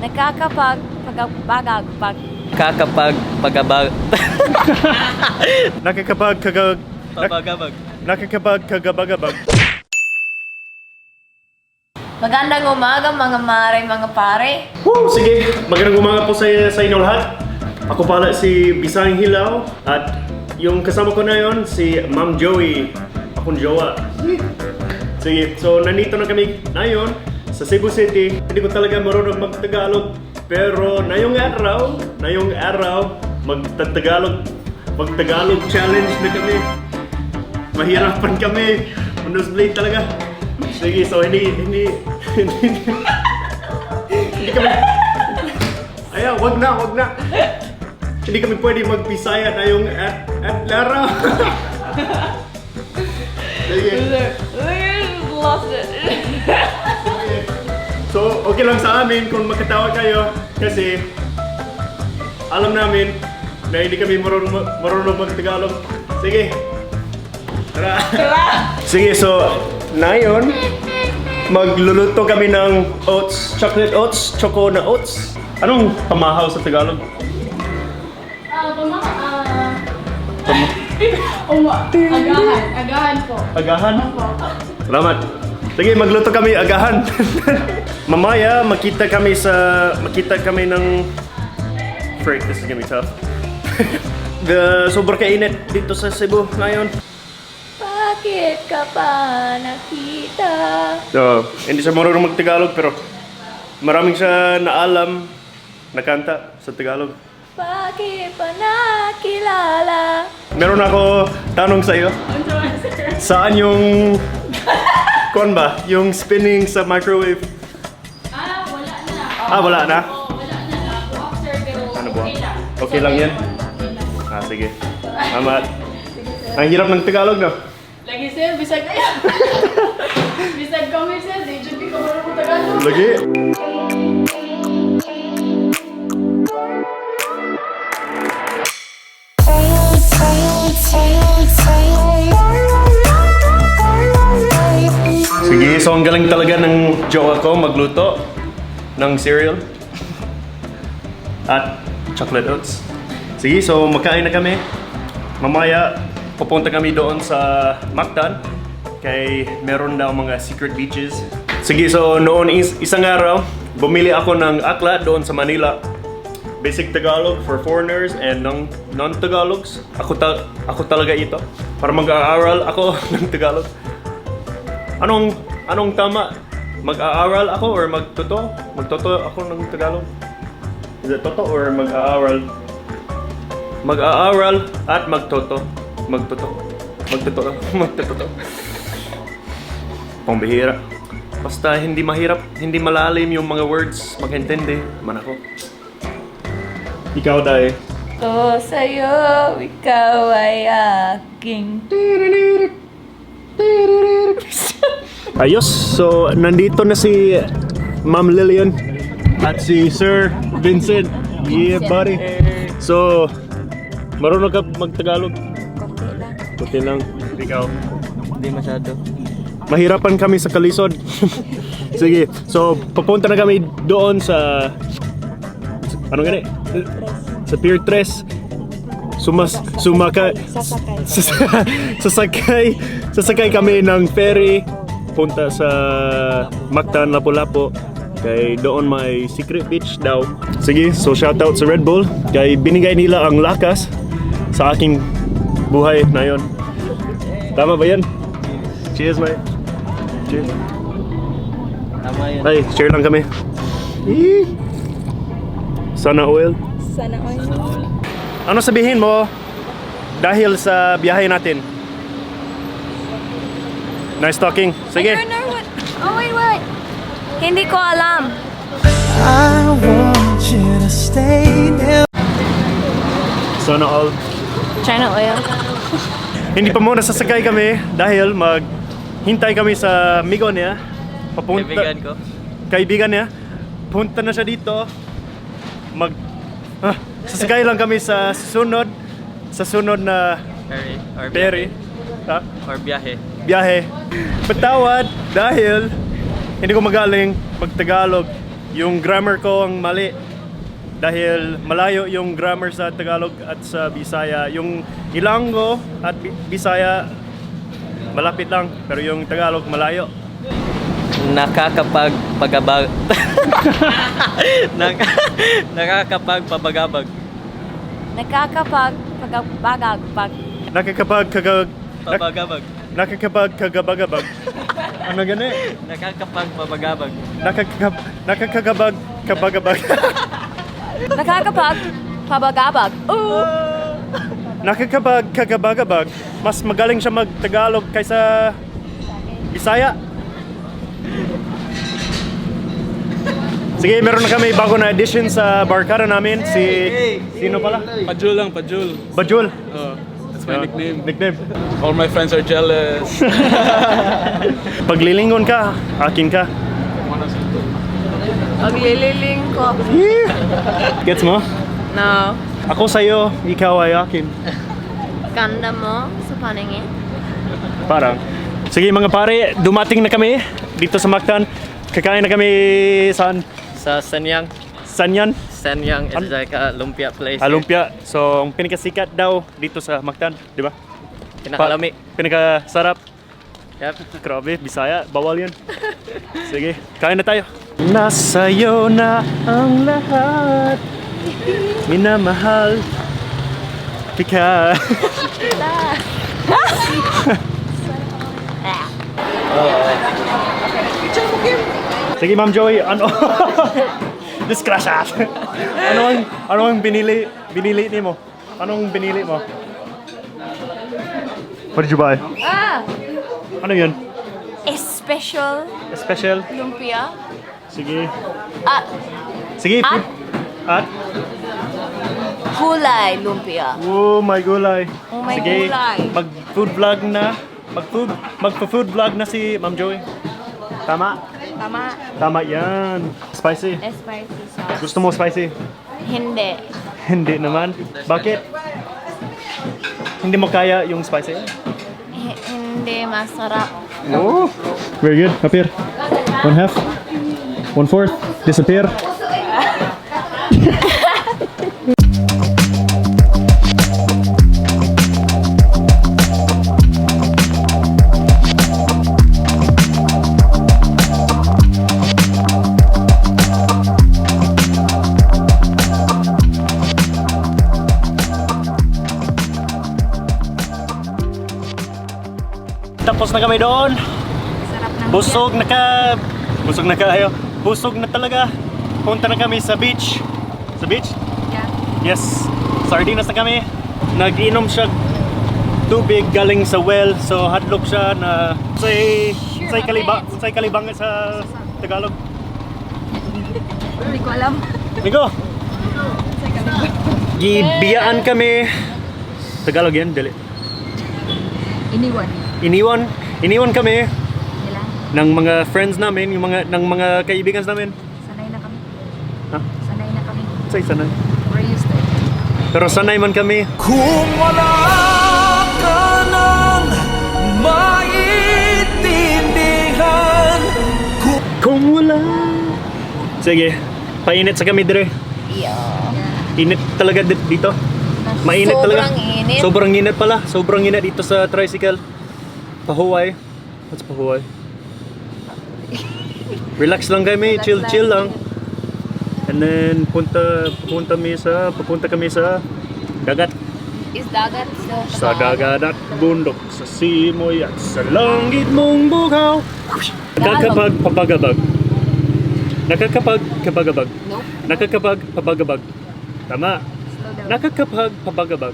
Nakakapagpagabag. Kakapagpagabag. Nakakapagkagabagabag. Magandang umaga mga mare, mga pare. Woo! Sige, magandang umaga po sa inyo lahat. Ako pala si Bisang Hilaw at yung kasama ko na yon si Ma'am Joey, akong jowa. Sige, so nandito na kami ngayon sa Cebu City. Hindi ko talaga marunong mag-Tagalog, pero ngayong araw, mag-Tagalog challenge na kami. Mahirapan kami. Nosebleed talaga. Sige, so hindi kami. Ayaw, wag na. Hindi kami pwede mag-Bisaya na yung at Lara. Sige. Lost it. So, okay lang sa amin kung makatawa kayo kasi alam namin na hindi kami marunong mag-Tagalog. Sige. Tara. Sige, so ngayon magluluto kami ng oats, chocolate oats, choco na oats. Anong pamahaw sa Tagalog? Agahan po. Agahan? Salamat. Sige, magluto kami agahan. Mamaya makita kami ng frick, this is gonna be tough. Sobrang kainit dito sa Cebu ngayon. Bakit ka pa nakita? So, hindi siya marunong mag-Tagalog pero maraming siya naalam na kanta sa Tagalog. Bakit pa nakilala? Meron ako tanong sa iyo. Saan yung kon ba? Yung spinning sa microwave? Wala na. Wala na? Wala na. Buhok, sir, pero Ano ba? okay lang. Okay lang yan? Sige. Salamat. Ang hirap ng Tagalog, no? Lagi, sir, bisag kayo. Bisag kami, sir. Di dyan ko marunong Tagalog. Lagi. Sige, so ang galing talaga ng jowa ko magluto ng cereal at chocolate oats. Sige, so magkain na kami. Mamaya, pupunta kami doon sa Mactan kay meron daw mga secret beaches. Sige, so noon isang araw, bumili ako ng aklat doon sa Manila. Basic Tagalog for foreigners and non-Tagalogs. Ako talaga ito. Para mag-aaral ako ng Tagalog. Anong tama? Mag-aaral ako or magtuto? Magtuto ako ng Tagalog? Is it toto or mag-aaral? Mag-aaral at magtuto. Magtuto. Pambihira. Basta hindi mahirap, hindi malalim yung mga words, mag-intindi man ako. Ikaw, Day. Ko sa'yo, ikaw ay aking. Ayos, so nandito na si Ma'am Lillian at si Sir Vincent. Yeah, buddy. So, marunong ka mag-Tagalog? Kunti lang. Ikaw? Hindi masyado. Mahirapan kami sa kalisod. Sige, so papunta na kami doon sa ano gani? Sa Pier 3. Sasakay kami ng ferry punta sa Mactan, Lapu-Lapu. Kay doon may secret beach daw. Sige, so shoutout sa Red Bull. Kay binigay nila ang lakas sa aking buhay na yon. Tama ba yan? Cheers, mate. Cheers. Tama yun. Ay, share lang kami. Sana oil. Sana all. Ano sabihin mo dahil sa biyahe natin? Nice talking. Sige. Oh, wait. Hindi ko alam. I want you to stay there. Sana all. China oil. Hindi pa muna sasakay kami dahil maghintay kami sa Migon niya. Kaibigan ko. Kaibigan niya. Punta na siya dito. Sasakay lang kami sa sunod na Ferry. Or ferry. Ha? Or biyahe. Biyahe. Patawad dahil hindi ko magaling mag-Tagalog. yung grammar ko ang mali. Dahil malayo yung grammar sa Tagalog at sa Bisaya. Yung Ilonggo at Bisaya malapit lang, pero yung Tagalog malayo. Nakakapagpagabag. Nakakapagpabagabag. Nakakapagpagabagabag. Pabagabag. Nakakapagkagabagabag. Ano gani? Nakakapagpabagabag. Nakakagabag kabagabag. Nakakapagpabagabag. Ooh! Nakakapagkagabagabag. Mas magaling siya mag-Tagalog kaysa Bisaya. Sige, meron na kami bago na edition sa barkada namin. Sino pala? Pajul lang, Pajul. Bajul. That's my nickname. Nickname. All my friends are jealous. Paglilingon ka, akin ka. Paglililing ko. Gets mo? No. Ako sa'yo, ikaw ay akin. Ganda mo sa paningin. Parang. Sige mga pare, dumating na kami dito sa Mactan. Kakain na kami saan? Sa Sanyang. Sanyan? Sanyang is like a lumpia place. Alumpia. So, ang pinakasikat daw dito sa Mactan, di ba? Pinakalami. Pinakasarap. Yep. Grabe, Bisaya. Bawal yun. Sige, kain na tayo. Nasa'yo na ang lahat. Minamahal. Pika. Sige, Ma'am Joey, ano? Diskrasya. Ano ang binili ni mo? Anong binili mo? What did you buy? Ano yun? Special Special? lumpia. Sige. At Sige. At? At? gulay lumpia. Oh my gulay. Oh my Sige. gulay. Mag-food vlog na. Mag-food vlog na si Ma'am Joey. Tama? Tama. Tama yan. Spicy. Spicy sauce. Gusto mo spicy? Hindi. Hindi naman. Bakit? Hindi mo kaya yung spicy? Hindi masarap. Oh. Very good. Up here. 1/2. 1/4. Disappear. Tapos na kami doon. Sarap ng Busog na kayo. Busog na talaga. Punta na kami sa beach. Sa beach? Yeah. Yes. Sardinas na kami. Nag-inom siya tubig galing sa well. So hadlok siya na say kalibang sa Tagalog. Hindi ko alam. Nico. Gibiyaan kami. Tagalog yan, dali. Iniwan kami Nila. ng mga friends namin, ng mga kaibigan namin. Sanay na kami. Ha? Sanay na kami. Sanay. We're used to it. Pero sanay man kami. Kung wala ka nang maintindihan. Kung wala. Sige, painit sa kami dire. Yeah. Init talaga dito. Mainit talaga. Sobrang init. Sobrang init pala. Sobrang init dito sa tricycle. Pahuway. What's pahuway? Relax lang kami, chill lang. And then papunta kami sa dagat. Is dagat Sa dagat at bundok, sa simoy at sa langit mong bukaw. Nakakapagpabagabag. Nakakapagpabagabag. Nope. Nakakapagpabagabag. Tama. Slow down. Nakakapagpabagabag.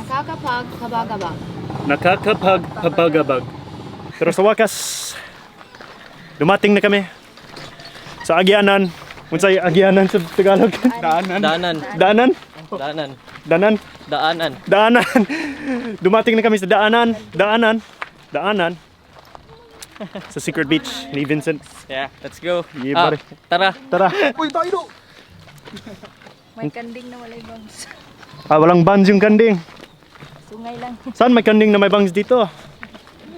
Nakakapagpabagabag. Nakakapagpabagabag. Pero sa wakas, dumating na kami sa Agianan. Unsay Agianan sa Tagalog? Daanan. Daanan? Daanan. Daanan? Daanan. Daanan. Dumating na kami sa Daanan. Sa Secret Beach ni Vincent. Yeah, let's go. Yeah, pare. Tara. Tara. May kanding na walay bangs. Walang bangs yung kanding. Sungay lang. Saan may kanding na may bangs dito?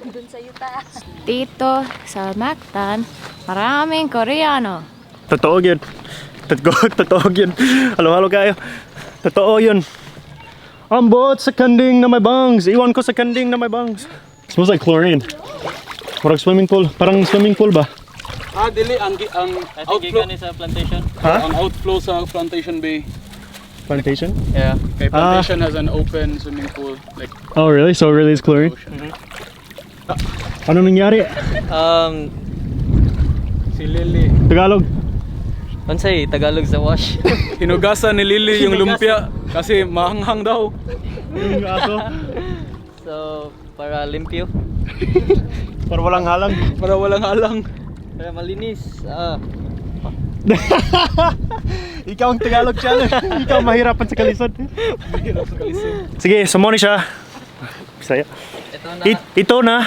Dun sa yuta. Dito sa Mactan, maraming Koreano. Totoo yun. Totoo yun. Halo-halo kayo. Totoo yun. Ambot sa kanding na may bangs. Iwan ko sa kanding na may bangs. Smells like chlorine. Parang swimming pool. Parang swimming pool ba? Dili ang I think outflow gikan ni sa plantation. ang outflow sa Plantation Bay. Plantation? Yeah. Okay, Plantation has an open swimming pool like Oh really? So really it's chlorine? Ano nangyari? si Lily. Tagalog. Unsay Tagalog sa wash. Hinugasan ni Lily yung lumpia kasi mahanghang daw. Yung aso. So, para limpyo. Para walang halang. Para walang halang. Para malinis. Ikaw ang Tagalog challenge. Ikaw mahirapan sa kalisod. Sige, sumoni siya. Bisaya. Ito na.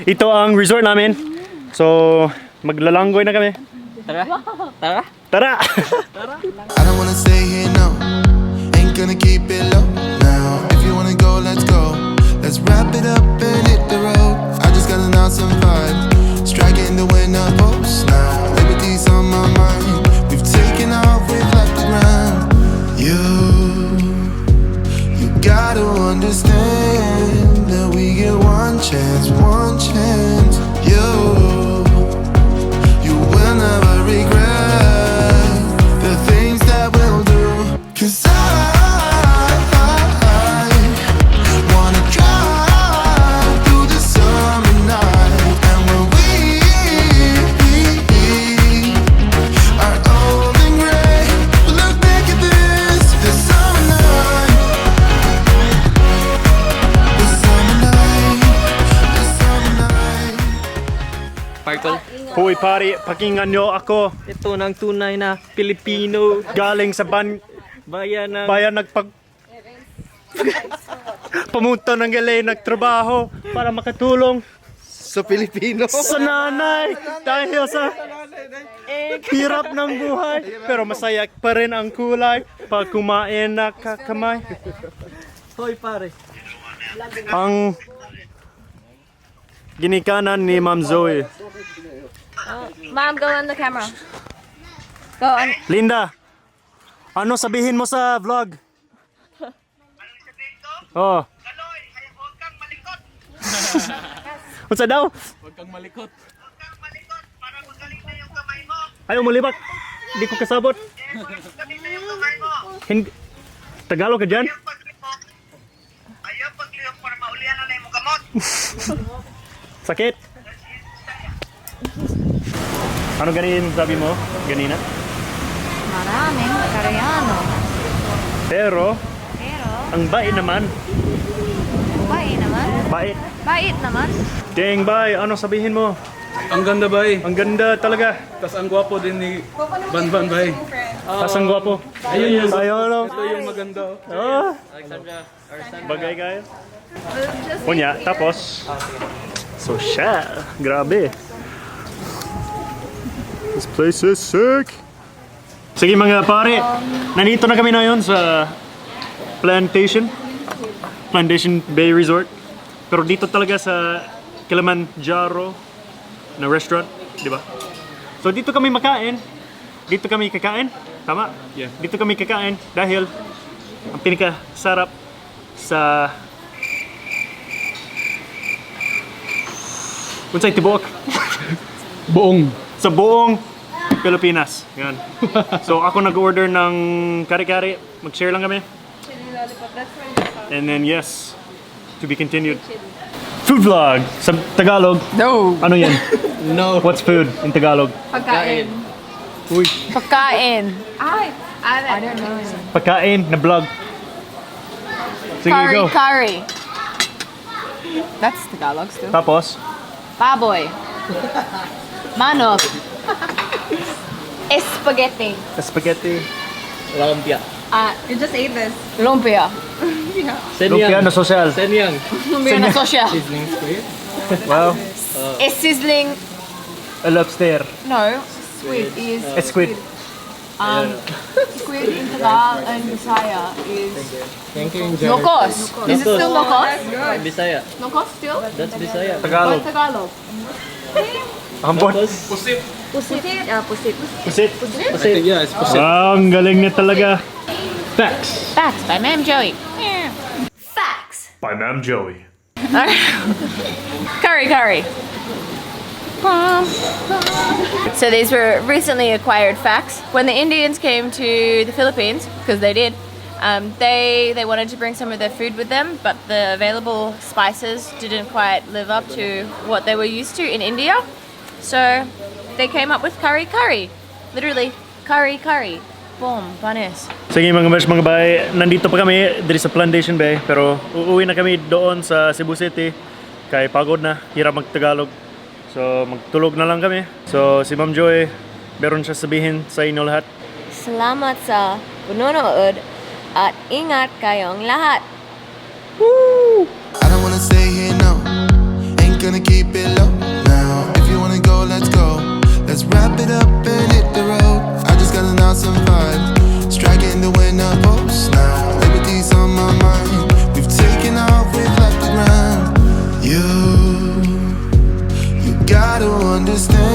Ito ang resort namin. So, maglalanggoy na kami. Tara. Tara. Tara! I don't wanna stay here, no. Ain't gonna keep it low now. If you wanna go, let's go. Let's wrap it up and hit the road. I just got an awesome vibe. Striking the winner post now. Liberty's on my mind. We've taken off, we've left the ground. You gotta understand that we get one chance, one chance. You will never regret the things that we'll do. 'Cause I wanna drive through the summer night. And when we are old and gray, we'll look back at this summer night. The summer night, the summer night. Sparkle. Hoy pare, pakinggan nyo ako. Ito nang tunay na Pilipino. Galing sa Bayan ng... bayan pumunta ng LA, nagtrabaho para makatulong Sa Pilipino. sa nanay dahil sa hirap ng buhay. Pero masaya pa rin ang kulay pag kumain na kakamay. Hoy pare. Ang ginikanan ni Ma'am Zoe. Mom, go on the camera. Go on. Linda, ano sabihin mo sa vlog? Oh. Unsa daw? Huwag kang malikot. Ayaw mo libak. Hindi ko kasabot. Hindi. Tagalog ka dyan? Ayaw pagliyok para maulihan na mo gamot. Sakit? Ano ganin sabi mo? Ganina? Maraming Koreano. Pero, Pero, ang bait naman. bait naman. Bait. Bait naman. Deng bay, ano sabihin mo? Ang ganda bay. Ang ganda talaga. Tas ang gwapo din ni Banban bay. Pasang gwapo. Ayun yung Ayun, ito yung maganda. oh. Alexandra. Bagay kayo. Punya, tapos. Social. Grabe. This place is sick. Sige mga pare, nandito na kami ngayon sa Plantation Bay Resort. Pero dito talaga sa Kilimanjaro na restaurant, di ba? So dito kami makain. Dito kami kakain. Tama? Yeah. Dito kami kakain dahil ang pinakasarap sa unsay tibuok Buong. sa buong Pilipinas. Yan. So ako nag-order ng kare-kare. Mag-share lang kami. And then yes, to be continued. Food vlog sa Tagalog. No. Ano yan? No. What's food in Tagalog? Pagkain. Uy, Pagkain. I don't know. pagkain na vlog. Sige, go. Curry. That's Tagalog still. Tapos, Baboy. Manok. Spaghetti. spaghetti. Lumpia. You just ate this. Lumpia. Lumpia na social. Senyang. Lumpia na sosya. Sizzling squid. Wow. Sizzling. A lobster. No. Squid is. Squid. Squid in Tagalog and Bisaya is. Thank you. Nokos. Is it still Nokos? Bisaya. Nokos still? That's Bisaya. Tagalog. Tagalog. Ambot. Tapos, Pusit. Pusit. Pusit. I think, yeah, it's pusit. Wow, ang galing niya talaga. Facts. Facts by Ma'am Joey. Facts. By Ma'am Joey. Curry. So these were recently acquired facts. When the Indians came to the Philippines, because they did, they wanted to bring some of their food with them, but the available spices didn't quite live up to what they were used to in India. So they came up with curry. Literally, curry. Boom, panis. Sige mga bash, mga bay, nandito pa kami dito sa Plantation Bay, pero uuwi na kami doon sa Cebu City kay pagod na, hirap magtagalog. So magtulog na lang kami. So si Ma'am Joy, meron siya sabihin sa inyo lahat. Salamat sa panonood at ingat kayong lahat. I don't wanna stay here, no. Ain't gonna keep it low now. If you wanna go, let's go. Let's wrap it up and hit the road. I just got an awesome vibe. Striking the wind up